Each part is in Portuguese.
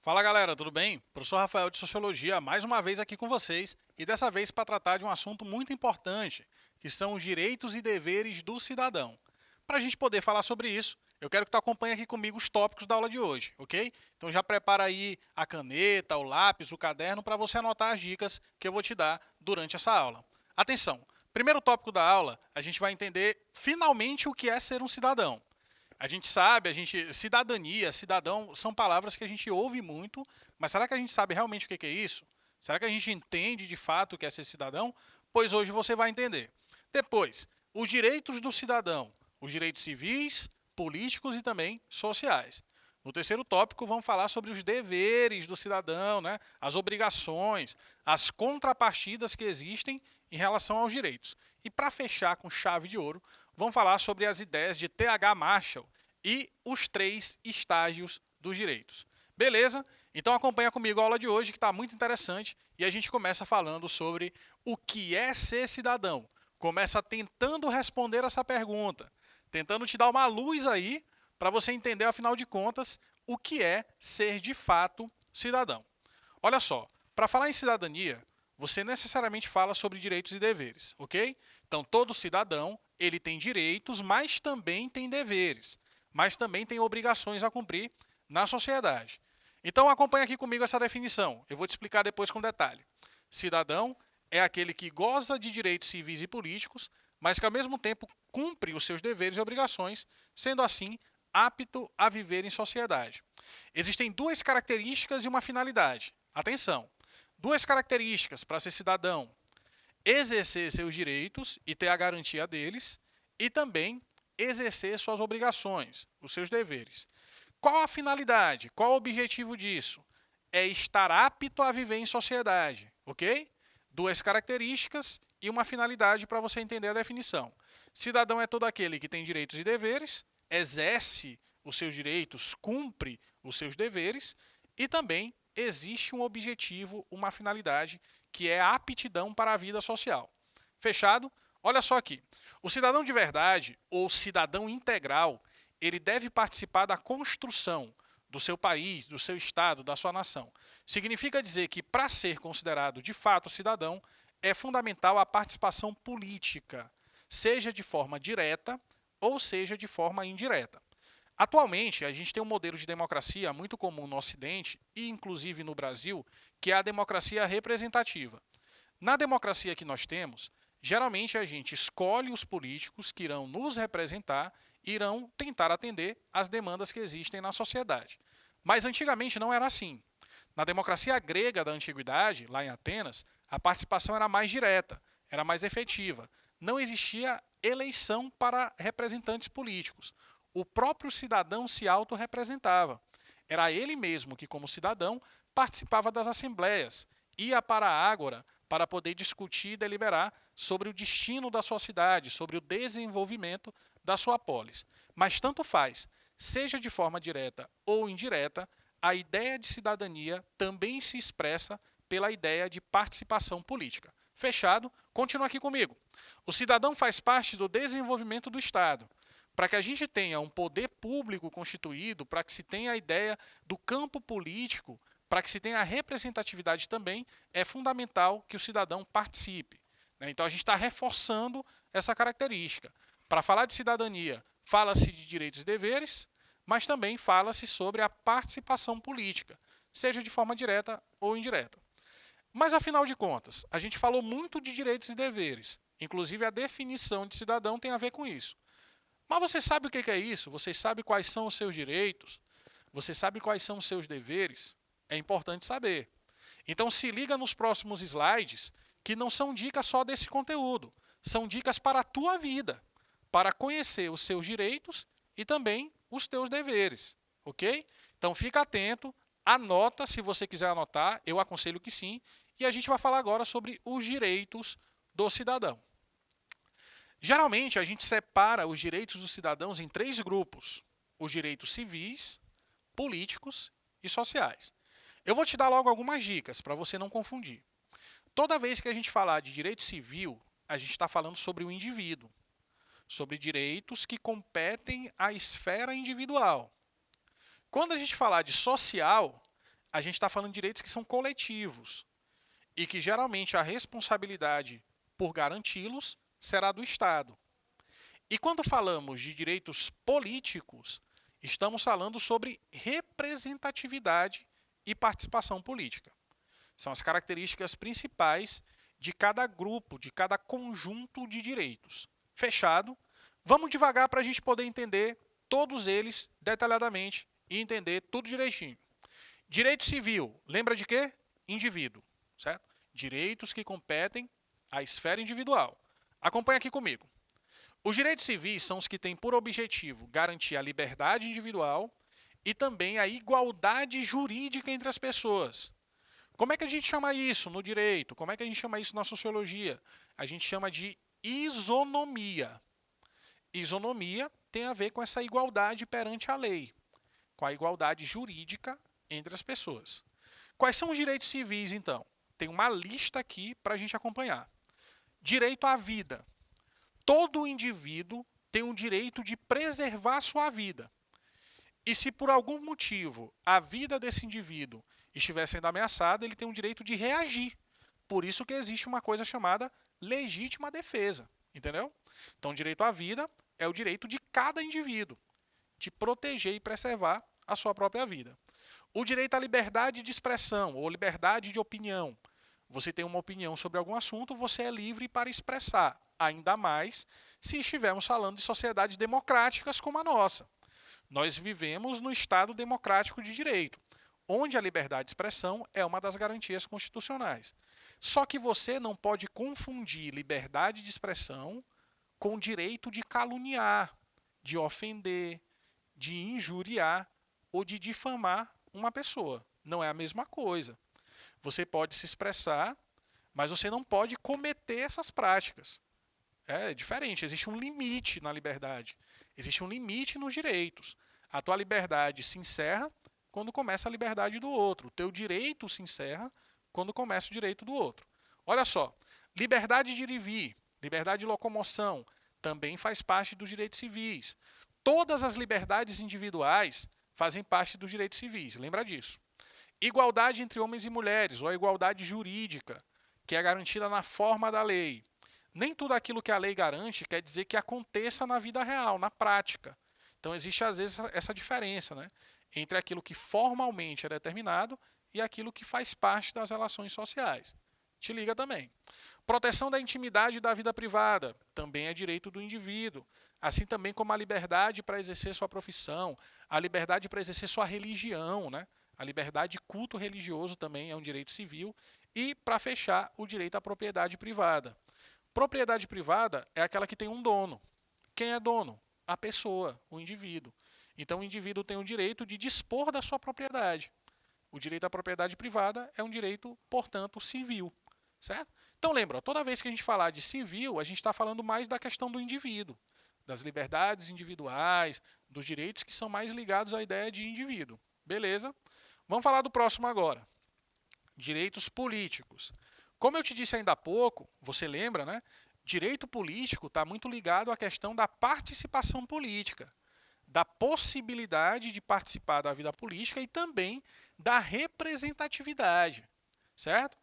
Fala galera, tudo bem? Professor Rafael de Sociologia, mais uma vez aqui com vocês e dessa vez para tratar de um assunto muito importante, que são os direitos e deveres do cidadão. Para a gente poder falar sobre isso, eu quero que tu acompanhe aqui comigo os tópicos da aula de hoje, ok? Então já prepara aí a caneta, o lápis, o caderno para você anotar as dicas que eu vou te dar durante essa aula. Atenção! Primeiro tópico da aula, a gente vai entender finalmente o que é ser um cidadão. A gente sabe, cidadania, cidadão, são palavras que a gente ouve muito, mas será que a gente sabe realmente o que é isso? Será que a gente entende de fato o que é ser cidadão? Pois hoje você vai entender. Depois, os direitos do cidadão, os direitos civis, políticos e também sociais. No terceiro tópico, vamos falar sobre os deveres do cidadão, né? As obrigações, as contrapartidas que existem em relação aos direitos. E para fechar com chave de ouro, vamos falar sobre as ideias de T.H. Marshall e os 3 estágios dos direitos. Beleza? Então acompanha comigo a aula de hoje, que está muito interessante, e a gente começa falando sobre o que é ser cidadão. Começa tentando responder essa pergunta, tentando te dar uma luz aí, para você entender, afinal de contas, o que é ser de fato cidadão. Olha só, para falar em cidadania, você necessariamente fala sobre direitos e deveres, ok? Então, todo cidadão, ele tem direitos, mas também tem deveres, mas também tem obrigações a cumprir na sociedade. Então, acompanha aqui comigo essa definição. Eu vou te explicar depois com detalhe. Cidadão é aquele que goza de direitos civis e políticos, mas que, ao mesmo tempo, cumpre os seus deveres e obrigações, sendo assim apto a viver em sociedade. Existem 2 características e uma finalidade. Atenção! 2 características para ser cidadão: exercer seus direitos e ter a garantia deles, e também exercer suas obrigações, os seus deveres. Qual a finalidade? Qual o objetivo disso? É estar apto a viver em sociedade, ok? 2 características e uma finalidade para você entender a definição. Cidadão é todo aquele que tem direitos e deveres, exerce os seus direitos, cumpre os seus deveres, e também existe um objetivo, uma finalidade, que é a aptidão para a vida social. Fechado? Olha só aqui. O cidadão de verdade, ou cidadão integral, ele deve participar da construção do seu país, do seu estado, da sua nação. Significa dizer que, para ser considerado de fato cidadão, é fundamental a participação política, seja de forma direta ou seja de forma indireta. Atualmente, a gente tem um modelo de democracia muito comum no Ocidente e, inclusive, no Brasil, que é a democracia representativa. Na democracia que nós temos, geralmente a gente escolhe os políticos que irão nos representar e irão tentar atender às demandas que existem na sociedade. Mas antigamente não era assim. Na democracia grega da antiguidade, lá em Atenas, a participação era mais direta, era mais efetiva. Não existia eleição para representantes políticos. O próprio cidadão se autorrepresentava. Era ele mesmo que, como cidadão, participava das assembleias, ia para a ágora para poder discutir e deliberar sobre o destino da sua cidade, sobre o desenvolvimento da sua polis. Mas tanto faz, seja de forma direta ou indireta, a ideia de cidadania também se expressa pela ideia de participação política. Fechado? Continua aqui comigo. O cidadão faz parte do desenvolvimento do Estado. Para que a gente tenha um poder público constituído, para que se tenha a ideia do campo político, para que se tenha a representatividade também, é fundamental que o cidadão participe. Então a gente está reforçando essa característica. Para falar de cidadania, fala-se de direitos e deveres, mas também fala-se sobre a participação política, seja de forma direta ou indireta. Mas, afinal de contas, a gente falou muito de direitos e deveres, inclusive a definição de cidadão tem a ver com isso. Mas você sabe o que é isso? Você sabe quais são os seus direitos? Você sabe quais são os seus deveres? É importante saber. Então se liga nos próximos slides, que não são dicas só desse conteúdo. São dicas para a tua vida, para conhecer os seus direitos e também os teus deveres. Ok? Então fica atento, anota se você quiser anotar, eu aconselho que sim. E a gente vai falar agora sobre os direitos do cidadão. Geralmente, a gente separa os direitos dos cidadãos em 3 grupos: os direitos civis, políticos e sociais. Eu vou te dar logo algumas dicas para você não confundir. Toda vez que a gente falar de direito civil, a gente está falando sobre o indivíduo, sobre direitos que competem à esfera individual. Quando a gente falar de social, a gente está falando de direitos que são coletivos e que geralmente a responsabilidade por garanti-los será do Estado. E quando falamos de direitos políticos, estamos falando sobre representatividade e participação política. São as características principais de cada grupo, de cada conjunto de direitos. Fechado? Vamos devagar para a gente poder entender todos eles detalhadamente e entender tudo direitinho. Direito civil, lembra de quê? Indivíduo, certo? Direitos que competem à esfera individual. Acompanha aqui comigo. Os direitos civis são os que têm por objetivo garantir a liberdade individual e também a igualdade jurídica entre as pessoas. Como é que a gente chama isso no direito? Como é que a gente chama isso na sociologia? A gente chama de isonomia. Isonomia tem a ver com essa igualdade perante a lei, com a igualdade jurídica entre as pessoas. Quais são os direitos civis, então? Tem uma lista aqui para a gente acompanhar. Direito à vida. Todo indivíduo tem o direito de preservar sua vida. E se por algum motivo a vida desse indivíduo estiver sendo ameaçada, ele tem o direito de reagir. Por isso que existe uma coisa chamada legítima defesa. Entendeu? Então, o direito à vida é o direito de cada indivíduo de proteger e preservar a sua própria vida. O direito à liberdade de expressão ou liberdade de opinião. Você tem uma opinião sobre algum assunto, você é livre para expressar, ainda mais se estivermos falando de sociedades democráticas como a nossa. Nós vivemos no Estado democrático de direito, onde a liberdade de expressão é uma das garantias constitucionais. Só que você não pode confundir liberdade de expressão com o direito de caluniar, de ofender, de injuriar ou de difamar uma pessoa. Não é a mesma coisa. Você pode se expressar, mas você não pode cometer essas práticas. É diferente, existe um limite na liberdade. Existe um limite nos direitos. A tua liberdade se encerra quando começa a liberdade do outro. O teu direito se encerra quando começa o direito do outro. Olha só, liberdade de ir e vir, liberdade de locomoção, também faz parte dos direitos civis. Todas as liberdades individuais fazem parte dos direitos civis, lembra disso. Igualdade entre homens e mulheres, ou a igualdade jurídica, que é garantida na forma da lei. Nem tudo aquilo que a lei garante quer dizer que aconteça na vida real, na prática. Então existe às vezes essa diferença, né, entre aquilo que formalmente é determinado e aquilo que faz parte das relações sociais. Te liga também. Proteção da intimidade e da vida privada, também é direito do indivíduo. Assim também como a liberdade para exercer sua profissão, a liberdade para exercer sua religião, né? A liberdade de culto religioso também é um direito civil. E, para fechar, o direito à propriedade privada. Propriedade privada é aquela que tem um dono. Quem é dono? A pessoa, o indivíduo. Então, o indivíduo tem o direito de dispor da sua propriedade. O direito à propriedade privada é um direito, portanto, civil. Certo? Então, lembra, toda vez que a gente falar de civil, a gente está falando mais da questão do indivíduo, das liberdades individuais, dos direitos que são mais ligados à ideia de indivíduo. Beleza? Vamos falar do próximo agora. Direitos políticos. Como eu te disse ainda há pouco, você lembra, né? Direito político está muito ligado à questão da participação política, da possibilidade de participar da vida política e também da representatividade, certo?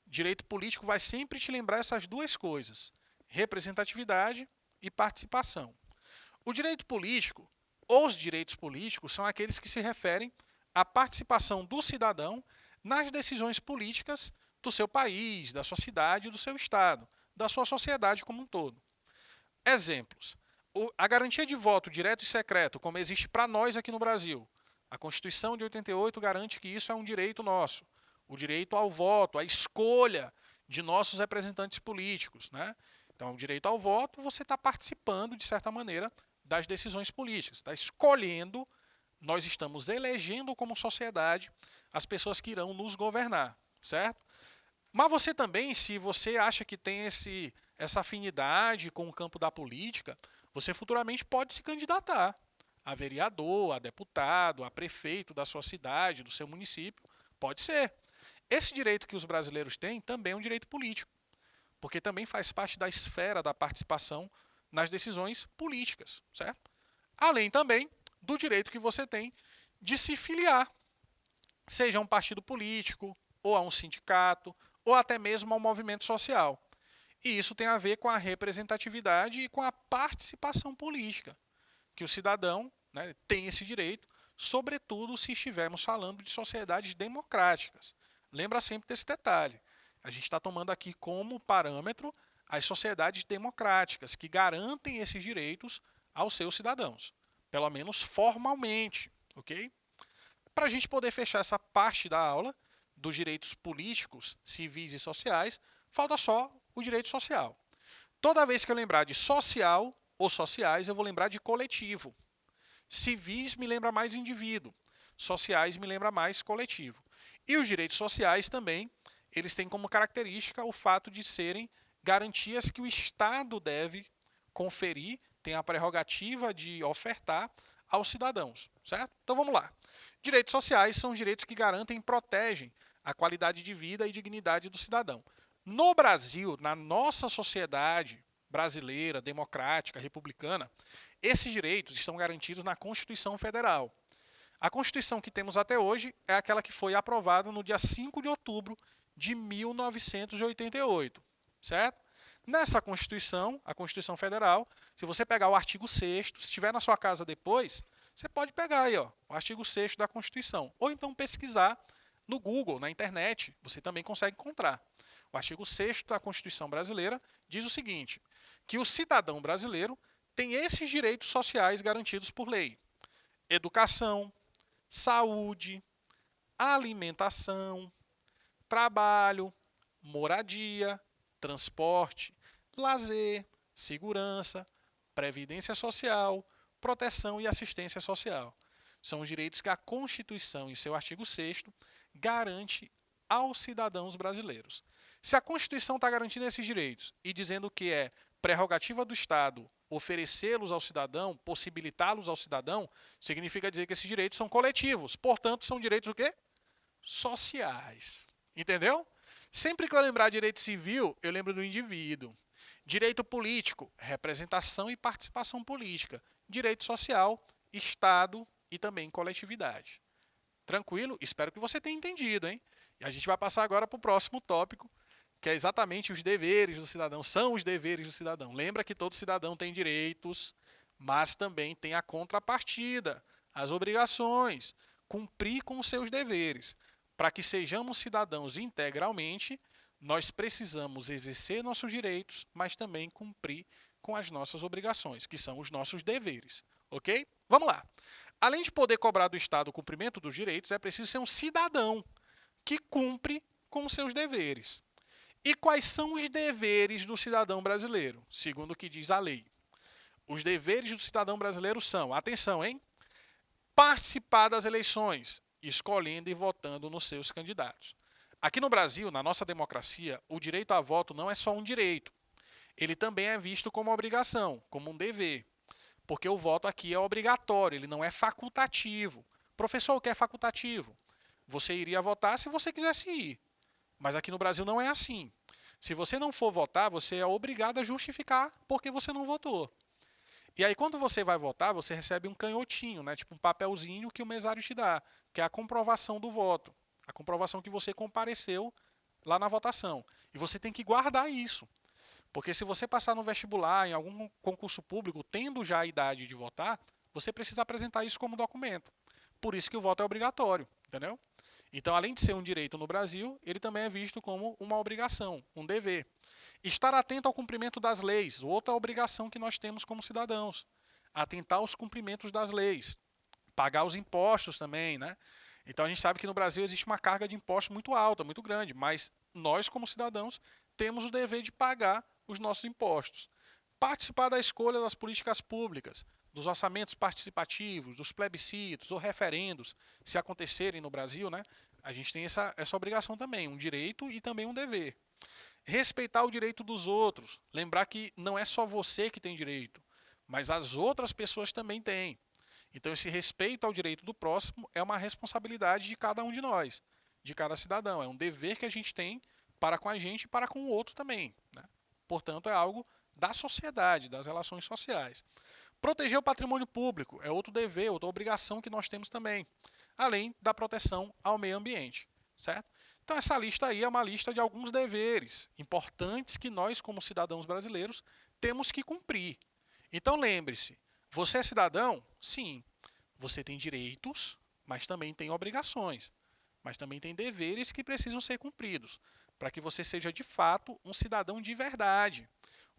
Direito político vai sempre te lembrar essas duas coisas, representatividade e participação. O direito político, os direitos políticos, são aqueles que se referem à participação do cidadão nas decisões políticas do seu país, da sua cidade, do seu estado, da sua sociedade como um todo. Exemplos. A garantia de voto direto e secreto, como existe para nós aqui no Brasil. A Constituição de 88 garante que isso é um direito nosso. O direito ao voto, a escolha de nossos representantes políticos, né? Então, o direito ao voto, você está participando, de certa maneira, das decisões políticas. Está escolhendo, nós estamos elegendo como sociedade as pessoas que irão nos governar, certo? Mas você também, se você acha que tem essa afinidade com o campo da política, você futuramente pode se candidatar a vereador, a deputado, a prefeito da sua cidade, do seu município. Pode ser. Esse direito que os brasileiros têm também é um direito político, porque também faz parte da esfera da participação nas decisões políticas, certo? Além também do direito que você tem de se filiar, seja a um partido político, ou a um sindicato, ou até mesmo a um movimento social. E isso tem a ver com a representatividade e com a participação política, que o cidadão, né, tem esse direito, sobretudo se estivermos falando de sociedades democráticas. Lembra sempre desse detalhe. A gente está tomando aqui como parâmetro as sociedades democráticas, que garantem esses direitos aos seus cidadãos, pelo menos formalmente, ok? Para a gente poder fechar essa parte da aula dos direitos políticos, civis e sociais, falta só o direito social. Toda vez que eu lembrar de social ou sociais, eu vou lembrar de coletivo. Civis me lembra mais indivíduo, sociais me lembra mais coletivo. E os direitos sociais também, eles têm como característica o fato de serem garantias que o Estado deve conferir, tem a prerrogativa de ofertar aos cidadãos, certo? Então vamos lá. Direitos sociais são direitos que garantem e protegem a qualidade de vida e dignidade do cidadão. No Brasil, na nossa sociedade brasileira, democrática, republicana, esses direitos estão garantidos na Constituição Federal. A Constituição que temos até hoje é aquela que foi aprovada no dia 5 de outubro de 1988, certo? Nessa Constituição, a Constituição Federal, se você pegar o artigo 6º, se estiver na sua casa depois, você pode pegar aí, ó, o artigo 6º da Constituição, ou então pesquisar no Google, na internet, você também consegue encontrar. O artigo 6º da Constituição brasileira diz o seguinte, que o cidadão brasileiro tem esses direitos sociais garantidos por lei: educação, saúde, alimentação, trabalho, moradia, transporte, lazer, segurança, previdência social, proteção e assistência social. São os direitos que a Constituição, em seu artigo 6º, garante aos cidadãos brasileiros. Se a Constituição está garantindo esses direitos e dizendo que é prerrogativa do Estado oferecê-los ao cidadão, possibilitá-los ao cidadão, significa dizer que esses direitos são coletivos. Portanto, são direitos o quê? Sociais. Entendeu? Sempre que eu lembrar direito civil, eu lembro do indivíduo. Direito político, representação e participação política. Direito social, Estado e também coletividade. Tranquilo? Espero que você tenha entendido, hein? E a gente vai passar agora para o próximo tópico, que é exatamente os deveres do cidadão. São os deveres do cidadão. Lembra que todo cidadão tem direitos, mas também tem a contrapartida, as obrigações, cumprir com os seus deveres. Para que sejamos cidadãos integralmente, nós precisamos exercer nossos direitos, mas também cumprir com as nossas obrigações, que são os nossos deveres. Ok? Vamos lá. Além de poder cobrar do Estado o cumprimento dos direitos, é preciso ser um cidadão que cumpre com os seus deveres. E quais são os deveres do cidadão brasileiro, segundo o que diz a lei? Os deveres do cidadão brasileiro são, atenção, hein? Participar das eleições, escolhendo e votando nos seus candidatos. Aqui no Brasil, na nossa democracia, o direito a voto não é só um direito. Ele também é visto como obrigação, como um dever. Porque o voto aqui é obrigatório, ele não é facultativo. Professor, o que é facultativo? Você iria votar se você quisesse ir. Mas aqui no Brasil não é assim. Se você não for votar, você é obrigado a justificar porque você não votou. E aí, quando você vai votar, você recebe um canhotinho, né? Tipo um papelzinho que o mesário te dá, que é a comprovação do voto. A comprovação que você compareceu lá na votação. E você tem que guardar isso. Porque se você passar no vestibular, em algum concurso público, tendo já a idade de votar, você precisa apresentar isso como documento. Por isso que o voto é obrigatório, entendeu? Então, além de ser um direito no Brasil, ele também é visto como uma obrigação, um dever. Estar atento ao cumprimento das leis, outra obrigação que nós temos como cidadãos. Atentar aos cumprimentos das leis. Pagar os impostos também, né? Então, a gente sabe que no Brasil existe uma carga de impostos muito alta, muito grande, mas nós, como cidadãos, temos o dever de pagar os nossos impostos. Participar da escolha das políticas públicas, dos orçamentos participativos, dos plebiscitos ou referendos, se acontecerem no Brasil, né? A gente tem essa obrigação também, um direito e também um dever. Respeitar o direito dos outros, lembrar que não é só você que tem direito, mas as outras pessoas também têm. Então, esse respeito ao direito do próximo é uma responsabilidade de cada um de nós. de cada cidadão. É um dever que a gente tem para com a gente e para com o outro também, né? Portanto, é algo da sociedade, das relações sociais. Proteger o patrimônio público é outro dever, outra obrigação que nós temos também, além da proteção ao meio ambiente, certo? Então essa lista aí é uma lista de alguns deveres importantes que nós, como cidadãos brasileiros, temos que cumprir. Então lembre-se, você é cidadão? Sim. Você tem direitos, mas também tem obrigações. Mas também tem deveres que precisam ser cumpridos, para que você seja de fato um cidadão de verdade,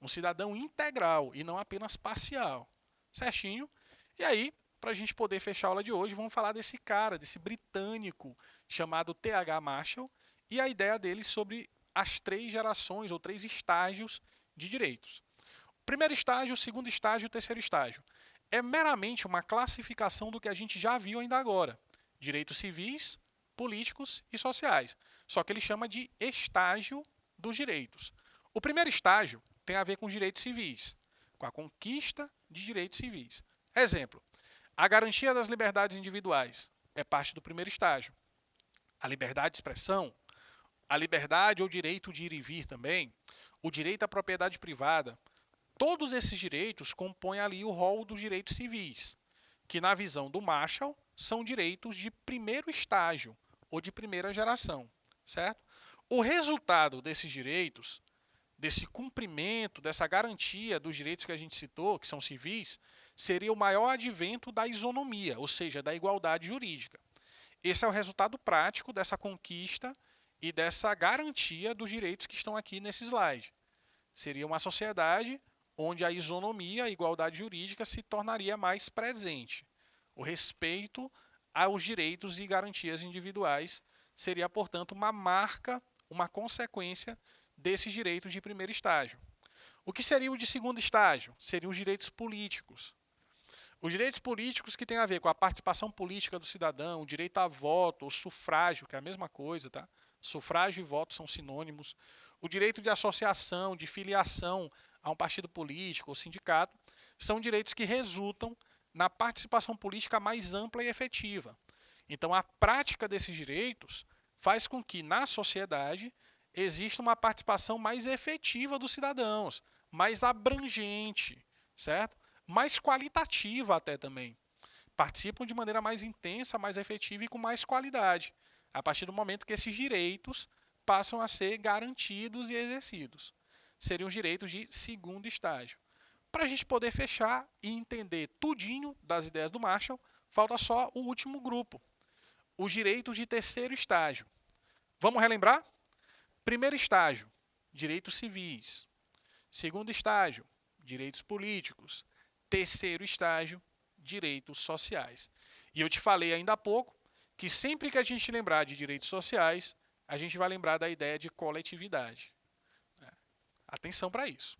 um cidadão integral e não apenas parcial. Certinho? E aí, para a gente poder fechar a aula de hoje, vamos falar desse cara, desse britânico chamado T.H. Marshall e a ideia dele sobre as 3 gerações ou 3 estágios de direitos. O primeiro estágio, o segundo estágio e o terceiro estágio. É meramente uma classificação do que a gente já viu ainda agora. Direitos civis, políticos e sociais. Só que ele chama de estágio dos direitos. O primeiro estágio tem a ver com os direitos civis, com a conquista de direitos civis. Exemplo, a garantia das liberdades individuais é parte do primeiro estágio. A liberdade de expressão, a liberdade ou direito de ir e vir também, o direito à propriedade privada, todos esses direitos compõem ali o rol dos direitos civis, que na visão do Marshall são direitos de primeiro estágio ou de primeira geração, certo? O resultado desses direitos, desse cumprimento, dessa garantia dos direitos que a gente citou, que são civis, seria o maior advento da isonomia, ou seja, da igualdade jurídica. Esse é o resultado prático dessa conquista e dessa garantia dos direitos que estão aqui nesse slide. Seria uma sociedade onde a isonomia, a igualdade jurídica, se tornaria mais presente. O respeito aos direitos e garantias individuais seria, portanto, uma marca, uma consequência desses direitos de primeiro estágio. O que seria o de segundo estágio? Seriam os direitos políticos. Os direitos políticos que têm a ver com a participação política do cidadão, o direito a voto, o sufrágio, que é a mesma coisa, tá? Sufrágio e voto são sinônimos. O direito de associação, de filiação a um partido político ou sindicato, são direitos que resultam na participação política mais ampla e efetiva. Então, a prática desses direitos faz com que, na sociedade, existe uma participação mais efetiva dos cidadãos, mais abrangente, certo? Mais qualitativa até também. Participam de maneira mais intensa, mais efetiva e com mais qualidade, a partir do momento que esses direitos passam a ser garantidos e exercidos. Seriam os direitos de segundo estágio. Para a gente poder fechar e entender tudinho das ideias do Marshall, falta só o último grupo, os direitos de terceiro estágio. Vamos relembrar? Primeiro estágio, direitos civis. Segundo estágio, direitos políticos. Terceiro estágio, direitos sociais. E eu te falei ainda há pouco que sempre que a gente lembrar de direitos sociais, a gente vai lembrar da ideia de coletividade. Atenção para isso.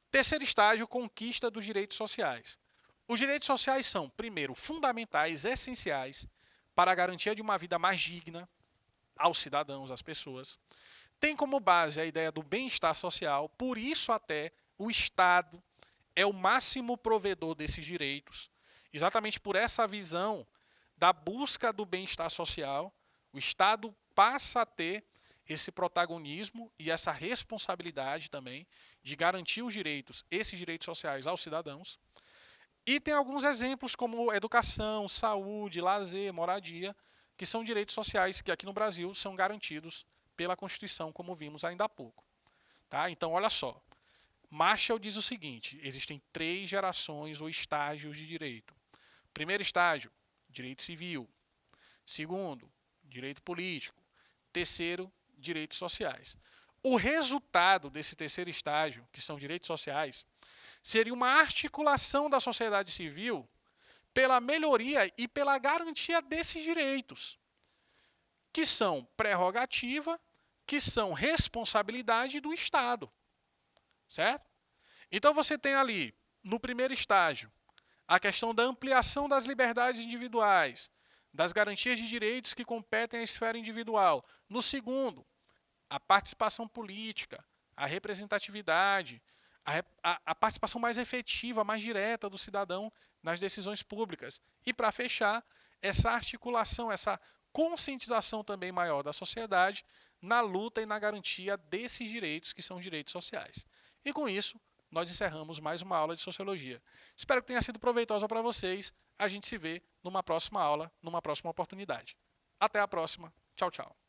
Terceiro estágio, conquista dos direitos sociais. Os direitos sociais são, primeiro, fundamentais, essenciais para a garantia de uma vida mais digna aos cidadãos, às pessoas. Tem como base a ideia do bem-estar social, por isso até o Estado é o máximo provedor desses direitos. Exatamente por essa visão da busca do bem-estar social, o Estado passa a ter esse protagonismo e essa responsabilidade também de garantir os direitos, esses direitos sociais aos cidadãos. E tem alguns exemplos como educação, saúde, lazer, moradia, que são direitos sociais que aqui no Brasil são garantidos pela Constituição, como vimos ainda há pouco. Tá? Então, olha só. Marshall diz o seguinte, existem 3 gerações ou estágios de direito. Primeiro estágio, direito civil. Segundo, direito político. Terceiro, direitos sociais. O resultado desse terceiro estágio, que são direitos sociais, seria uma articulação da sociedade civil pela melhoria e pela garantia desses direitos, que são prerrogativa, que são responsabilidade do Estado. Certo? Então você tem ali, no primeiro estágio, a questão da ampliação das liberdades individuais, das garantias de direitos que competem à esfera individual. No segundo, a participação política, a representatividade, a participação mais efetiva, mais direta do cidadão nas decisões públicas. E para fechar, essa articulação, essa conscientização também maior da sociedade na luta e na garantia desses direitos que são direitos sociais. E com isso, nós encerramos mais uma aula de Sociologia. Espero que tenha sido proveitosa para vocês. A gente se vê numa próxima aula, numa próxima oportunidade. Até a próxima. Tchau, tchau.